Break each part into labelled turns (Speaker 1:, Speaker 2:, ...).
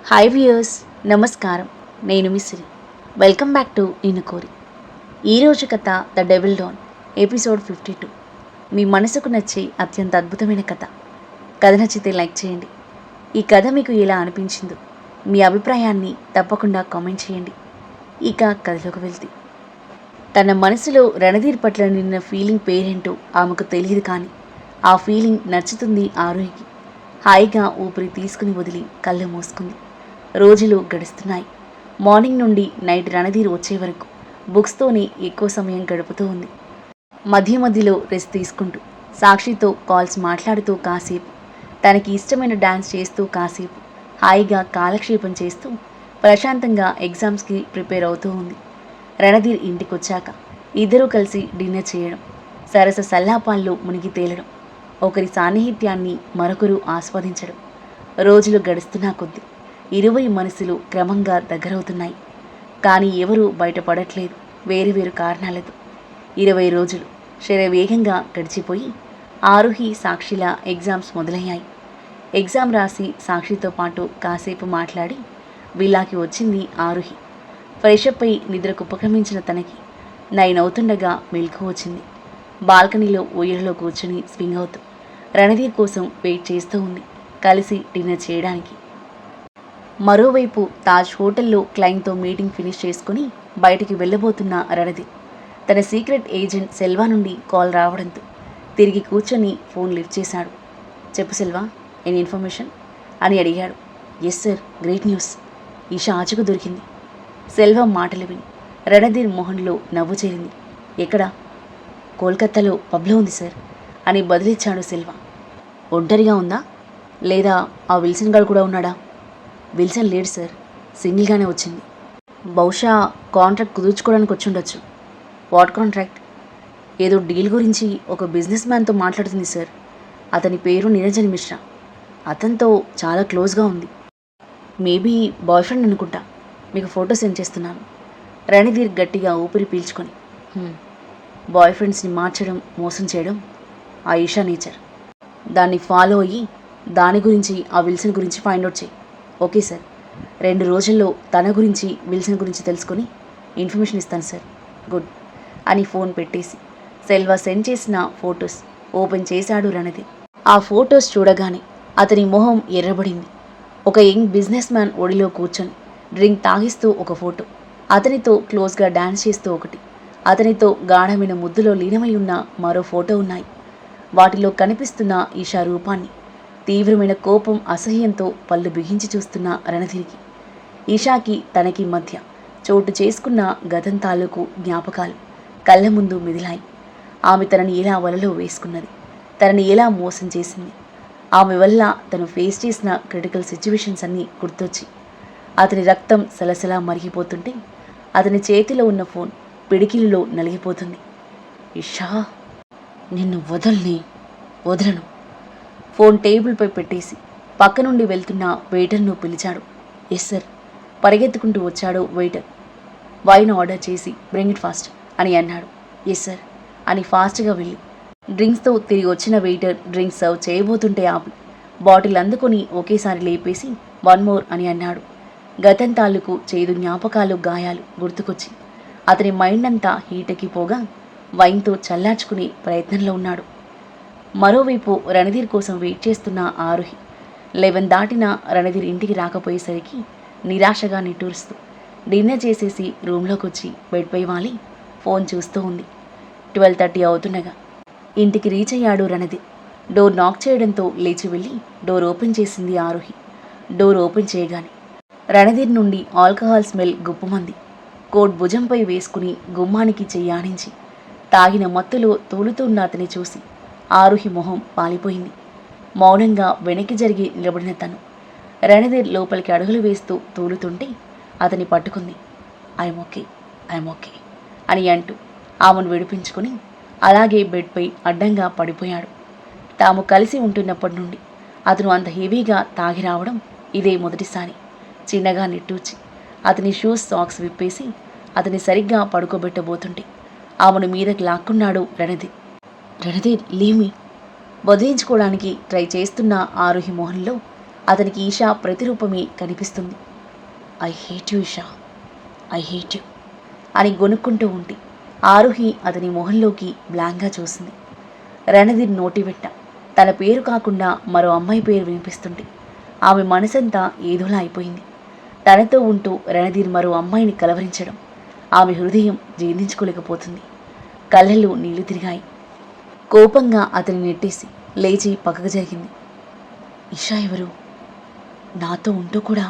Speaker 1: Hi viewers, నమస్కారం. నేను Misri. Welcome back to నిన్ను కోరి. ఈరోజు కథ ద డెవిల్ డాన్, ఎపిసోడ్ 52. మీ మనసుకు నచ్చే అత్యంత అద్భుతమైన కథ. కథ నచ్చితే లైక్ చేయండి. ఈ కథ మీకు ఎలా అనిపించిందో మీ అభిప్రాయాన్ని తప్పకుండా కామెంట్ చేయండి. ఇక కథలోకి వెళ్తే, తన మనసులో రణధీర్ పట్ల నిన్న ఫీలింగ్ పేరేంటో ఆమెకు తెలియదు, కానీ ఆ ఫీలింగ్ నచ్చుతుంది ఆరోహికి. హాయిగా ఊపిరి తీసుకుని వదిలి కళ్ళు మూసుకుంది. రోజులు గడుస్తున్నాయి. మార్నింగ్ నుండి నైట్ రణధీర్ వచ్చే వరకు బుక్స్తోనే ఎక్కువ సమయం గడుపుతూ ఉంది. మధ్య మధ్యలో రెస్ట్ తీసుకుంటూ, సాక్షితో కాల్స్ మాట్లాడుతూ కాసేపు, తనకి ఇష్టమైన డ్యాన్స్ చేస్తూ కాసేపు హాయిగా కాలక్షేపం చేస్తూ ప్రశాంతంగా ఎగ్జామ్స్కి ప్రిపేర్ అవుతూ ఉంది. రణధీర్ ఇంటికొచ్చాక ఇద్దరూ కలిసి డిన్నర్ చేయడం, సరస సల్లాపాల్లో మునిగి తేలడం, ఒకరి సాన్నిహిత్యాన్ని మరొకరు ఆస్వాదించడం. రోజులు గడుస్తున్నా కొద్దీ ఇరువురి మనసులు క్రమంగా దగ్గరవుతున్నాయి. కానీ ఎవరూ బయటపడట్లేదు, వేరు వేరు కారణాలతో. 20 రోజులు శరవేగంగా గడిచిపోయి ఆరుహి సాక్షిల ఎగ్జామ్స్ మొదలయ్యాయి. ఎగ్జామ్ రాసి సాక్షితో పాటు కాసేపు మాట్లాడి విల్లాకి వచ్చింది ఆరుహి. ఫ్రెషప్ అయి నిద్రకు ఉపక్రమించిన తనకి 9 అవుతుండగా మెలకు వచ్చింది. బాల్కనీలో ఊయలలో కూర్చుని స్వింగ్ అవుతూ రణధీర్ కోసం వెయిట్ చేస్తూ ఉంది, కలిసి డిన్నర్ చేయడానికి. మరోవైపు తాజ్ హోటల్లో క్లయింట్తో మీటింగ్ ఫినిష్ చేసుకుని బయటికి వెళ్ళబోతున్న రణధీర్ తన సీక్రెట్ ఏజెంట్ సెల్వా నుండి కాల్ రావడంతో తిరిగి కూర్చొని ఫోన్ లిఫ్ట్ చేశాడు. చెప్పు సెల్వా, ఎనీ ఇన్ఫర్మేషన్ అని అడిగాడు. Yes sir, great news, Isha ఆచకు దొరికింది. సెల్వా మాటలు విని రణధీర్ మోహన్లో నవ్వు చేరింది. ఎక్కడా? కోల్కతాలో పబ్లో ఉంది సార్ అని బదిలిచ్చాడు సెల్వా. ఒంటరిగా ఉందా, లేదా ఆ విల్సన్ గారు కూడా ఉన్నాడా? విల్సన్ లేడు సార్, సింగిల్గానే వచ్చింది. బహుశా కాంట్రాక్ట్ కుదుర్చుకోవడానికి వచ్చి ఉండొచ్చు. What contract? ఏదో డీల్ గురించి ఒక బిజినెస్ మ్యాన్తో మాట్లాడుతుంది సార్. అతని పేరు నిరంజన్ మిశ్రా. అతనితో చాలా క్లోజ్గా ఉంది. మేబీ బాయ్ ఫ్రెండ్ అనుకుంటా. మీకు ఫోటో సెండ్ చేస్తున్నాను. రణధీర్ గట్టిగా ఊపిరి పీల్చుకొని, బాయ్ ఫ్రెండ్స్ని మార్చడం, మోసం చేయడం ఆ ఈషా నేచర్. దాన్ని ఫాలో అయ్యి దాని గురించి, ఆ విల్సన్ గురించి ఫైండ్ అవుట్ చేయి. ఓకే సార్, 2 రోజుల్లో తన గురించి, విల్సన్ గురించి తెలుసుకొని ఇన్ఫర్మేషన్ ఇస్తాను సార్. గుడ్ అని ఫోన్ పెట్టేసి సెల్వా సెండ్ చేసిన ఫొటోస్ ఓపెన్ చేశాడు రణధీర్. ఆ ఫొటోస్ చూడగానే అతని మొహం ఎర్రబడింది. ఒక యంగ్ బిజినెస్ మ్యాన్ ఒడిలో కూర్చొని డ్రింక్ తాగిస్తూ ఒక ఫోటో, అతనితో క్లోజ్గా డ్యాన్స్ చేస్తూ ఒకటి, అతనితో గాఢమైన ముద్దులో లీనమై ఉన్న మరో ఫోటో ఉన్నాయి. వాటిలో కనిపిస్తున్న ఈషా రూపాన్ని తీవ్రమైన కోపం, అసహ్యంతో పళ్ళు బిగించి చూస్తున్న రణధీర్కి, ఈషాకి తనకి మధ్య చోటు చేసుకున్న గతం తాలూకు జ్ఞాపకాలు కళ్ళ ముందు మెదిలాయి. ఆమె తనని ఎలా వలలో వేసుకున్నది, తనని ఎలా మోసం చేసింది, ఆమె వల్ల తను ఫేస్ చేసిన క్రిటికల్ సిచ్యువేషన్స్ అన్నీ గుర్తొచ్చి అతని రక్తం సలసలా మరిగిపోతుంటే అతని చేతిలో ఉన్న ఫోన్ పిడికిలిలో నలిగిపోతుంది. ఈషా, నిన్ను వదలను. ఫోన్ టేబుల్పై పెట్టేసి పక్క నుండి వెళ్తున్న వెయిటర్ను పిలిచాడు. ఎస్ సార్, పరిగెత్తుకుంటూ వచ్చాడు వెయిటర్. వైన్ ఆర్డర్ చేసి బ్రింగ్ ఇట్ ఫాస్ట్ అని అన్నాడు. ఎస్ సార్ అని ఫాస్ట్గా వెళ్ళి డ్రింక్స్తో తిరిగి వచ్చిన వెయిటర్ డ్రింక్స్ సర్వ్ చేయబోతుంటే ఆపి బాటిల్ అందుకొని ఒకేసారి లేపేసి 1 మోర్ అని అన్నాడు. గతం తాలూకు చేదు జ్ఞాపకాలు, గాయాలు గుర్తుకొచ్చి అతని మైండ్ అంతా హీటెక్కిపోగా వైన్తో చల్లార్చుకునే ప్రయత్నంలో ఉన్నాడు. మరోవైపు రణధీర్ కోసం వెయిట్ చేస్తున్న ఆరుహి 11 దాటిన రణధీర్ ఇంటికి రాకపోయేసరికి నిరాశగా నిట్టూరుస్తూ డిన్నర్ చేసేసి రూమ్లోకి వచ్చి బెడ్పై వాలి ఫోన్ చూస్తూ ఉంది. 12:30 అవుతుండగా ఇంటికి రీచ్ అయ్యాడు రణధీర్. డోర్ నాక్ చేయడంతో లేచి వెళ్ళి డోర్ ఓపెన్ చేసింది ఆరుహి. డోర్ ఓపెన్ చేయగానే రణధీర్ నుండి ఆల్కహాల్ స్మెల్ గుప్పుమంది. కోట్ భుజంపై వేసుకుని గుమ్మానికి చెయ్యాడించి తాగిన మత్తులో తూలుతున్న అతని చూసి ఆరుహి మొహం పాలిపోయింది. మౌనంగా వెనక్కి జరిగి నిలబడిన తను రణధీర్ లోపలికి అడుగులు వేస్తూ తూలుతుంటే అతని పట్టుకుంది. ఐఎమ్ ఓకే అని అంటూ ఆమెను విడిపించుకుని అలాగే బెడ్పై అడ్డంగా పడిపోయాడు. తాము కలిసి ఉంటున్నప్పటి నుండి అతను అంత హెవీగా తాగి రావడం ఇదే మొదటిసారి. చిన్నగా నిట్టూర్చి అతని షూస్, సాక్స్ విప్పేసి అతని సరిగ్గా పడుకోబెట్టబోతుంటే ఆమెను మీదకి లాక్కున్నాడు రణధీర్ లీమి వదిలించుకోవడానికి ట్రై చేస్తున్న ఆరుహి మోహన్లో అతనికి ఈషా ప్రతిరూపమే కనిపిస్తుంది. I hate you Isha, I hate you అని గొనుక్కుంటూ ఉంటే ఆరుహి అతని మొహంలోకి బ్లాంక్గా చూసింది. రణధీర్ నోటివెట్ట తన పేరు కాకుండా మరో అమ్మాయి పేరు వినిపిస్తుంటే ఆమె మనసంతా ఏదోలా అయిపోయింది. తనతో ఉంటూ రణధీర్ మరో అమ్మాయిని కలవరించడం ఆమె హృదయం జీర్ణించుకోలేకపోతుంది. కళ్ళల్లో నీళ్లు తిరిగాయి. కోపంగా అతని నెట్టేసి లేచి పక్కకు జరిగింది. ఇషా ఎవరు? నాతో ఉంటూ కూడా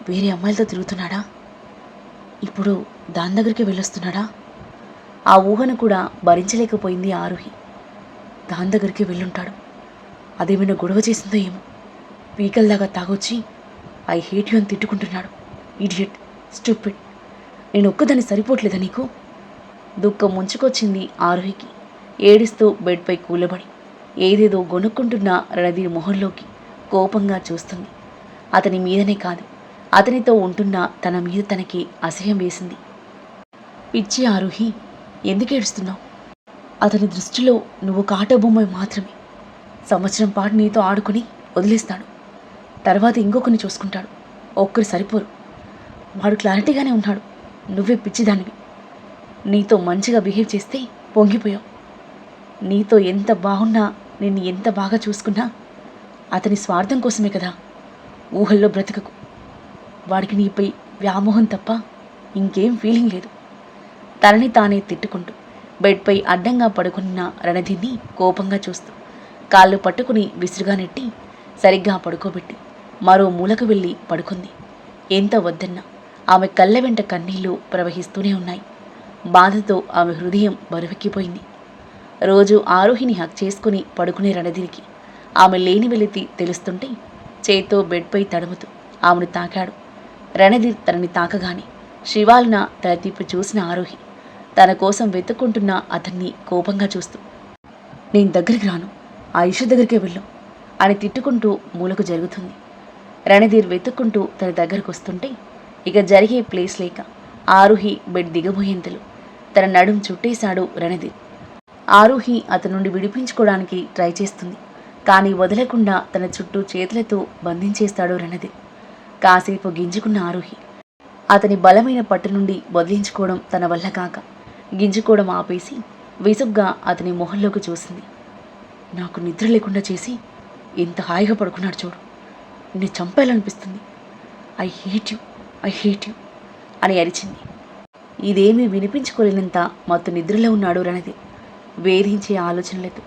Speaker 1: వేరే అమ్మాయిలతో తిరుగుతున్నాడా? ఇప్పుడు దాని దగ్గరికి వెళ్ళొస్తున్నాడా? ఆ ఊహను కూడా భరించలేకపోయింది ఆరుహి. దాని దగ్గరికి వెళ్ళుంటాడు. అదేమైనా గొడవ చేసిందో ఏమో. పీకల్లాగా తాగొచ్చి ఐ హేట్ యూ అని తిట్టుకుంటున్నాడు. Idiot, stupid. నేను ఒక్కదాన్ని సరిపోవట్లేదా నీకు? దుఃఖం ముంచుకొచ్చింది ఆరుహికి. ఏడుస్తూ బెడ్పై కూలబడి ఏదేదో గొనుక్కుంటున్న రణధీర్ మొహంలోకి కోపంగా చూస్తుంది. అతని మీదనే కాదు, అతనితో ఉంటున్న తన మీద తనకి అసహ్యం వేసింది. పిచ్చి ఆరుహి, ఎందుకు ఏడుస్తున్నావు? అతని దృష్టిలో నువ్వు కాటబొమ్మ మాత్రమే. సంవత్సరం పాటు నీతో ఆడుకుని వదిలేస్తాడు. తర్వాత ఇంకొకరిని చూసుకుంటాడు. ఒక్కరు సరిపోరు. వాడు క్లారిటీగానే ఉన్నాడు. నువ్వే పిచ్చిదానివి. నీతో మంచిగా బిహేవ్ చేస్తే పొంగిపోయావు. నీతో ఎంత బాగున్నా, నిన్ను ఎంత బాగా చూసుకున్నా అతని స్వార్థం కోసమే కదా. ఊహల్లో బ్రతకకు. వాడికి నీపై వ్యామోహం తప్ప ఇంకేం ఫీలింగ్ లేదు. తనని తానే తిట్టుకుంటూ బెడ్పై అడ్డంగా పడుకున్న రణధీర్ని కోపంగా చూస్తూ కాళ్ళు పట్టుకుని విసురుగా నెట్టి సరిగ్గా పడుకోబెట్టి మరో మూలకు వెళ్ళి పడుకుంది. ఎంత వద్దన్నా ఆమె కళ్ళ వెంట కన్నీళ్లు ప్రవహిస్తూనే ఉన్నాయి. బాధతో ఆమె హృదయం బరువెక్కిపోయింది. రోజు ఆరుహిని హక్ చేసుకుని పడుకునే రణధీరికి ఆమె లేని వెలితి తెలుస్తుంటే చేత్తో బెడ్పై తడుముతూ ఆమెను తాకాడు. రణధీర్ తనని తాకగానే శివాలన తల తిప్పి చూసిన ఆరుహి తన కోసం వెతుక్కుంటున్న అతన్ని కోపంగా చూస్తూ, నేను దగ్గరికి రాను, ఆ ఇష దగ్గరికే వెళ్ళు అని తిట్టుకుంటూ మూలకు జరుగుతుంది. రణధీర్ వెతుక్కుంటూ తన దగ్గరకు వస్తుంటే ఇక జరిగే ప్లేస్ లేక ఆరుహి బెడ్ దిగబోయేంతలో తన నడుం చుట్టేశాడు రణధీర్. ఆరుహి అతని నుండి విడిపించుకోవడానికి ట్రై చేస్తుంది. కానీ వదలకుండా తన చుట్టూ చేతులతో బంధించేస్తాడు రణధీర్. కాసేపు గింజుకున్న ఆరుహి అతని బలమైన పట్టు నుండి వదిలించుకోవడం తన వల్ల కాక గింజుకోవడం ఆపేసి విసుగ్గా అతని మొహంలోకి చూసింది. నాకు నిద్ర లేకుండా చేసి ఎంత హాయిగా పడుకున్నాడు చూడు. నిన్ను చంపేయాలనిపిస్తుంది. I hate you, I hate you అని అరిచింది. ఇదేమీ వినిపించుకోలేనంత మత్తు నిద్రలో ఉన్నాడు రణధీర్. వేధించే ఆలోచనలతో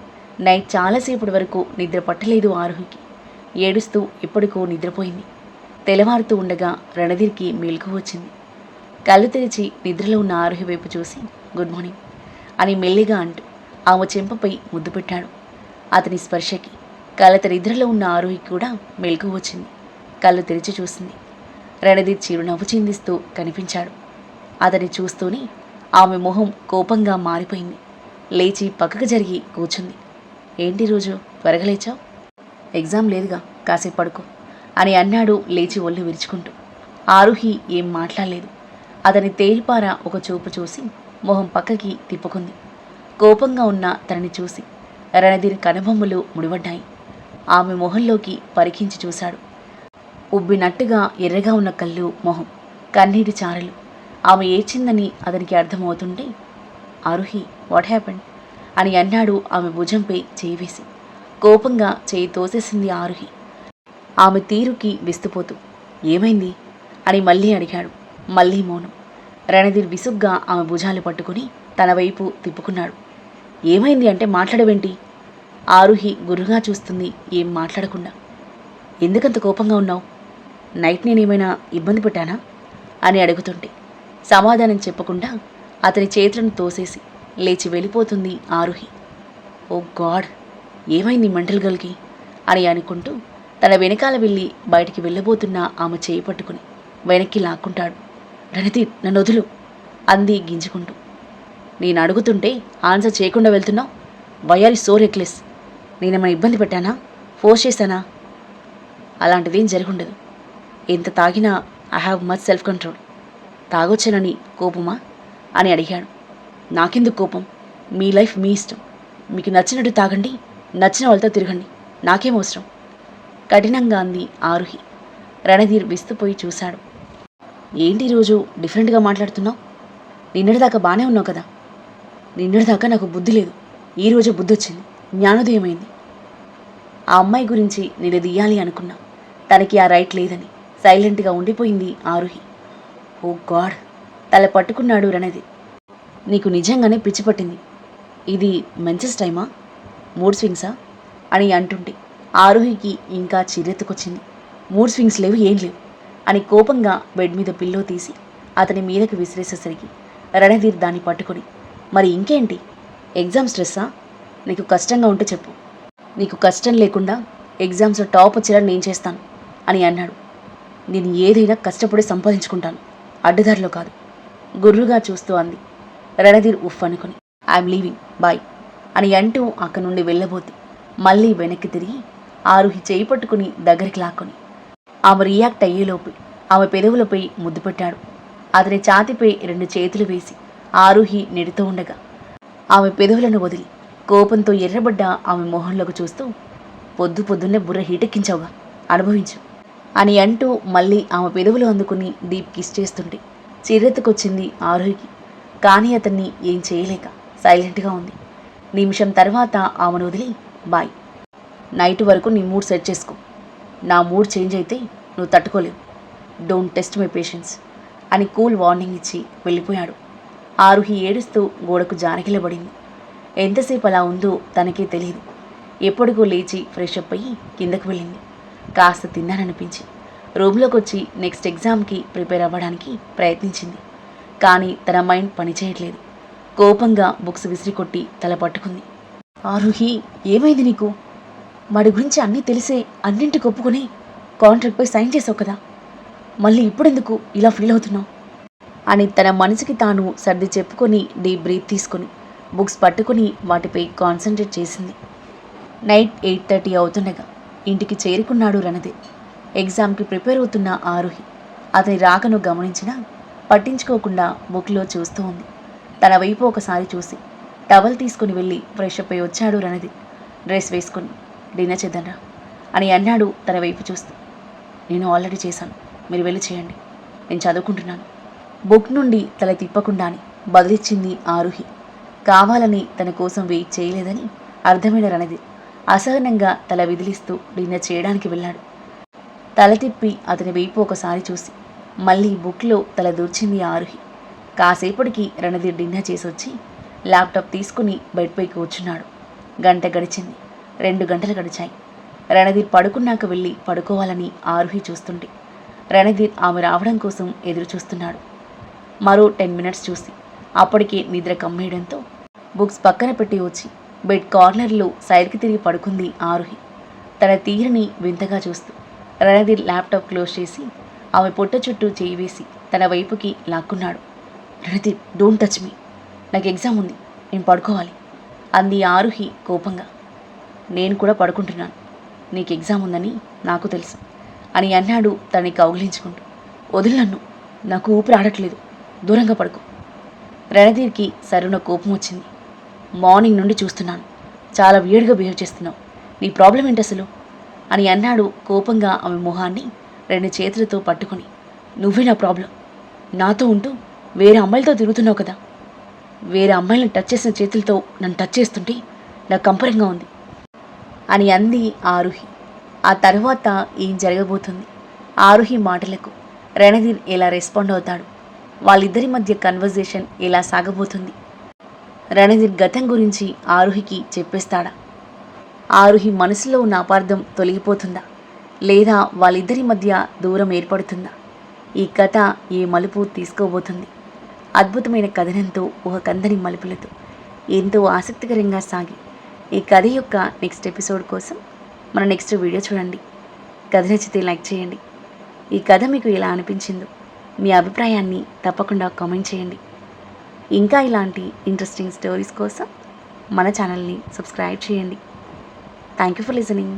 Speaker 1: నైట్ చాలాసేపటి వరకు నిద్ర పట్టలేదు ఆరుహికి. ఏడుస్తూ ఎప్పటికో నిద్రపోయింది. తెల్లవారుతూ ఉండగా రణధీర్కి మెలకు వచ్చింది. కళ్ళు తెరిచి నిద్రలో ఉన్న ఆరుహి వైపు చూసి గుడ్ మార్నింగ్ అని మెల్లిగా అంటూ ఆమె చెంపపై ముద్దు పెట్టాడు. అతని స్పర్శకి కళ్ళత నిద్రలో ఉన్న ఆరుహికి కూడా మెలకు వచ్చింది. కళ్ళు తెరిచి చూసింది. రణధీర్ చిరునవ్వు చిందిస్తూ కనిపించాడు. అతన్ని చూస్తూనే ఆమె మొహం కోపంగా మారిపోయింది. లేచి పక్కకు జరిగి కూర్చుంది. ఏంటి రోజు త్వరగా లేచావు? ఎగ్జామ్ లేదుగా, కాసేపు పడుకో అని అన్నాడు లేచి ఒళ్ళు విరుచుకుంటూ. ఆరుహి ఏం మాట్లాడలేదు. అతని తేరిపార ఒక చూపు చూసి మొహం పక్కకి తిప్పుకుంది. కోపంగా ఉన్న తనని చూసి రణధీర్ కనుబొమ్మలు ముడిపడ్డాయి. ఆమె మొహంలోకి పరికించి చూశాడు. ఉబ్బినట్టుగా ఎర్రగా ఉన్న కళ్ళు, మొహం, కన్నీటి చారలు. ఆమె ఏడ్చిందని అతనికి అర్థమవుతుంటే ఆరుహి వాట్ హ్యాపెండ్ అని అన్నాడు ఆమె భుజంపై చేయి వేసి. కోపంగా చేయి తోసేసింది ఆరుహి. ఆమె తీరుకి విస్తుపోతూ ఏమైంది అని మళ్ళీ అడిగాడు. మళ్ళీ మౌనం. రణధీర్ విసుగ్గా ఆమె భుజాలు పట్టుకుని తన వైపు తిప్పుకున్నాడు. ఏమైంది అంటే మాట్లాడవేంటి? ఆరుహి గుర్రుగా చూస్తుంది ఏం మాట్లాడకుండా. ఎందుకంత కోపంగా ఉన్నావు? నైట్ నేనేమైనా ఇబ్బంది పెట్టానా అని అడుగుతుంటే సమాధానం చెప్పకుండా అతని చేతులను తోసేసి లేచి వెళ్ళిపోతుంది ఆరుహి. ఓ గాడ్, ఏమైంది మెంటల్ గర్ల్కి అని అనుకుంటూ తన వెనకాల వెళ్ళి బయటికి వెళ్ళబోతున్న ఆమె చేయి పట్టుకుని వెనక్కి లాక్కుంటాడు. రణధీర్, నన్ను వదులు అంది గింజుకుంటూ. నేను అడుగుతుంటే ఆన్సర్ చేయకుండా వెళ్తున్నావు. Why are you so reckless? నేనేమైనా ఇబ్బంది పెట్టానా? ఫోర్స్ చేశానా? అలాంటిదేం జరుగుండదు. ఎంత తాగినా I have much self control. తాగొచ్చానని కోపమా అని అడిగాడు. నాకెందుకు కోపం? మీ లైఫ్ మీ ఇష్టం. మీకు నచ్చినట్టు తాగండి, నచ్చిన వాళ్ళతో తిరగండి. నాకేం అవసరం? కఠినంగా అంది ఆరుహి. రణధీర్ విస్తుపోయి చూశాడు. ఏంటి ఈరోజు డిఫరెంట్గా మాట్లాడుతున్నావు? నిన్నటిదాకా బాగానే ఉన్నావు కదా? నిన్నటిదాకా నాకు బుద్ధి లేదు, ఈరోజే బుద్ధి వచ్చింది, జ్ఞానోదయమైంది. ఆ అమ్మాయి గురించి నిలదీయాలి అనుకున్నా, తనకి ఆ రైట్ లేదని సైలెంట్గా ఉండిపోయింది ఆరుహి. ఓ గాడ్, తల పట్టుకున్నాడు రణధీర్. నీకు నిజంగానే పిచ్చి పట్టింది. ఇది మెన్సెస్ టైమా, మూడ్ స్వింగ్సా అని అంటుంటే ఆరుహికి ఇంకా చిరెత్తుకొచ్చింది. మూడ్ స్వింగ్స్ లేవు, ఏం లేవు అని కోపంగా బెడ్ మీద పిల్లో తీసి అతని మీదకి విసిరేసేసరికి రణధీర్ దాన్ని పట్టుకొని, మరి ఇంకేంటి, ఎగ్జామ్ స్ట్రెస్సా? నీకు కష్టంగా ఉంటే చెప్పు, నీకు కష్టం లేకుండా ఎగ్జామ్స్లో టాప్ వచ్చేలా నేను చేస్తాను అని అన్నాడు. నేను ఏదైనా కష్టపడి సంపాదించుకుంటాను, అడ్డదారిలో కాదు, గుర్రుగా చూస్తూ అంది. రణధీర్ ఉఫ్ అనుకుని ఐఎమ్ లీవింగ్, బాయ్ అని అంటూ అక్కడి నుండి వెళ్ళబోతే మళ్ళీ వెనక్కి తిరిగి ఆరుహి చేయి పట్టుకుని దగ్గరికి లాక్కొని ఆమె రియాక్ట్ అయ్యేలోపు ఆమె పెదవులపై ముద్దు పెట్టాడు. అతని ఛాతిపై 2 చేతులు వేసి ఆరుహి నెడుతూ ఉండగా ఆమె పెదవులను వదిలి కోపంతో ఎర్రబడ్డ ఆమె మొహంలోకి చూస్తూ, పొద్దున్నే బుర్ర హీటెక్కించావుగా, అనుభవించు అని అంటూ మళ్ళీ ఆమె పెదవులు అందుకుని డీప్ కిస్ చేస్తుంటే చిరెత్తుకొచ్చింది ఆరుహికి. కానీ అతన్ని ఏం చేయలేక సైలెంట్గా ఉంది. నిమిషం తర్వాత ఆమెను వదిలి, బాయ్, నైట్ వరకు నీ మూడ్ సెట్ చేసుకో, నా మూడ్ చేంజ్ అయితే నువ్వు తట్టుకోలేవు, డోంట్ టెస్ట్ మై పేషెన్స్ అని కూల్ వార్నింగ్ ఇచ్చి వెళ్ళిపోయాడు. ఆరుహి ఏడుస్తూ గోడకు జానకిలబడింది. ఎంతసేపు అలా ఉందో తనకే తెలియదు. ఎప్పటికో లేచి ఫ్రెష్ అప్ అయ్యి కిందకు వెళ్ళింది. కాస్త తిన్నాననిపించి రూమ్లోకి వచ్చి నెక్స్ట్ ఎగ్జామ్కి ప్రిపేర్ అవ్వడానికి ప్రయత్నించింది. కానీ తన మైండ్ పనిచేయట్లేదు. కోపంగా బుక్స్ విసిరికొట్టి తల పట్టుకుంది. ఆరుహి, ఏమైంది నీకు? వాడి గురించి అన్నీ తెలిసే అన్నింటికి ఒప్పుకొని కాంట్రాక్ట్పై సైన్ చేసావు కదా, మళ్ళీ ఇప్పుడెందుకు ఇలా ఫీల్ అవుతున్నావు అని తన మనసుకి తాను సర్ది చెప్పుకొని డీప్ బ్రీత్ తీసుకొని బుక్స్ పట్టుకుని వాటిపై కాన్సన్ట్రేట్ చేసింది. నైట్ 8:30 అవుతుండగా ఇంటికి చేరుకున్నాడు రణధీర్. ఎగ్జామ్కి ప్రిపేర్ అవుతున్న ఆరుహి అతని రాకను గమనించినా పట్టించుకోకుండా బుక్లో చూస్తూ ఉంది. తన వైపు ఒకసారి చూసి టవల్ తీసుకుని వెళ్ళి ఫ్రెష్ అప్ అయి వచ్చాడు రణధీర్. డ్రెస్ వేసుకొని డిన్నర్ చేద్దాంరా అని అన్నాడు తన వైపు చూస్తూ. నేను ఆల్రెడీ చేశాను, మీరు వెళ్ళి చేయండి, నేను చదువుకుంటున్నాను. బుక్ నుండి తల తిప్పకుండానే బదిలిచ్చింది ఆరుహి. కావాలని తన కోసం వెయిట్ చేయలేదని అర్థమైన రణధీర్ అసహనంగా తల విదిలిస్తూ డిన్నర్ చేయడానికి వెళ్ళాడు. తల తిప్పి అతని వైపు ఒకసారి చూసి మళ్ళీ బుక్లో తల దూర్చింది ఆరుహి. కాసేపటికి రణధీర్ డిన్నర్ చేసి వచ్చి ల్యాప్టాప్ తీసుకుని బెడ్పై కూర్చున్నాడు. గంట గడిచింది, 2 గంటలు గడిచాయి. రణధీర్ పడుకున్నాక వెళ్ళి పడుకోవాలని ఆరుహి చూస్తుంటే రణధీర్ ఆమె రావడం కోసం ఎదురు చూస్తున్నాడు. మరో 10 మినిట్స్ చూసి అప్పటికే నిద్ర కమ్మేయడంతో బుక్స్ పక్కన పెట్టి వచ్చి బెడ్ కార్నర్లో సైడ్కి తిరిగి పడుకుంది ఆరుహి. తన తీరుని వింతగా చూస్తూ రణధీర్ ల్యాప్టాప్ క్లోజ్ చేసి ఆమె పొట్ట చుట్టూ చేయి వేసి తన వైపుకి లాక్కున్నాడు. రణధీర్, డోంట్ టచ్ మీ, నాకు ఎగ్జామ్ ఉంది, నేను పడుకోవాలి అంది ఆరుహి కోపంగా. నేను కూడా పడుకుంటున్నాను, నీకు ఎగ్జామ్ ఉందని నాకు తెలుసు అని అన్నాడు తనని కౌగిలించుకుంటూ. వదిలి నన్ను, నాకు ఊపిరి ఆడట్లేదు, దూరంగా పడుకో. రణధీర్కి సరున కోపం వచ్చింది. మార్నింగ్ నుండి చూస్తున్నాను, చాలా వియర్డ్గా బిహేవ్ చేస్తున్నావు, నీ ప్రాబ్లం ఏంటి అసలు అని అన్నాడు కోపంగా ఆమె మొహాన్ని 2 చేతులతో పట్టుకొని. నువ్వే నా ప్రాబ్లం, నాతో ఉంటూ వేరే అమ్మాయిలతో తిరుగుతున్నావు కదా, వేరే అమ్మాయిలను టచ్ చేసిన చేతులతో నన్ను టచ్ చేస్తుంటే నాకు కంపరంగా ఉంది అని అంది ఆరుహి. ఆ తర్వాత ఏం జరగబోతుంది, ఆరుహి మాటలకు రణధీర్ ఎలా రెస్పాండ్ అవుతాడు, వాళ్ళిద్దరి మధ్య కన్వర్జేషన్ ఎలా సాగబోతుంది, రణధీర్ గతం గురించి ఆరుహికి చెప్పేస్తాడా, ఆరుహి మనసులో ఉన్న అపార్థం తొలగిపోతుందా, లేదా వాళ్ళిద్దరి మధ్య దూరం ఏర్పడుతుందా, ఈ కథ ఏ మలుపు తీసుకోబోతుంది? అద్భుతమైన కథనంతో ఒక కందని మలుపులతో ఎంతో ఆసక్తికరంగా సాగి ఈ కథ యొక్క నెక్స్ట్ ఎపిసోడ్ కోసం మన నెక్స్ట్ వీడియో చూడండి. కథ నచ్చితే లైక్ చేయండి. ఈ కథ మీకు ఎలా అనిపించిందో మీ అభిప్రాయాన్ని తప్పకుండా కామెంట్ చేయండి. ఇంకా ఇలాంటి ఇంట్రెస్టింగ్ స్టోరీస్ కోసం మన ఛానల్ని సబ్స్క్రైబ్ చేయండి. Thank you for listening.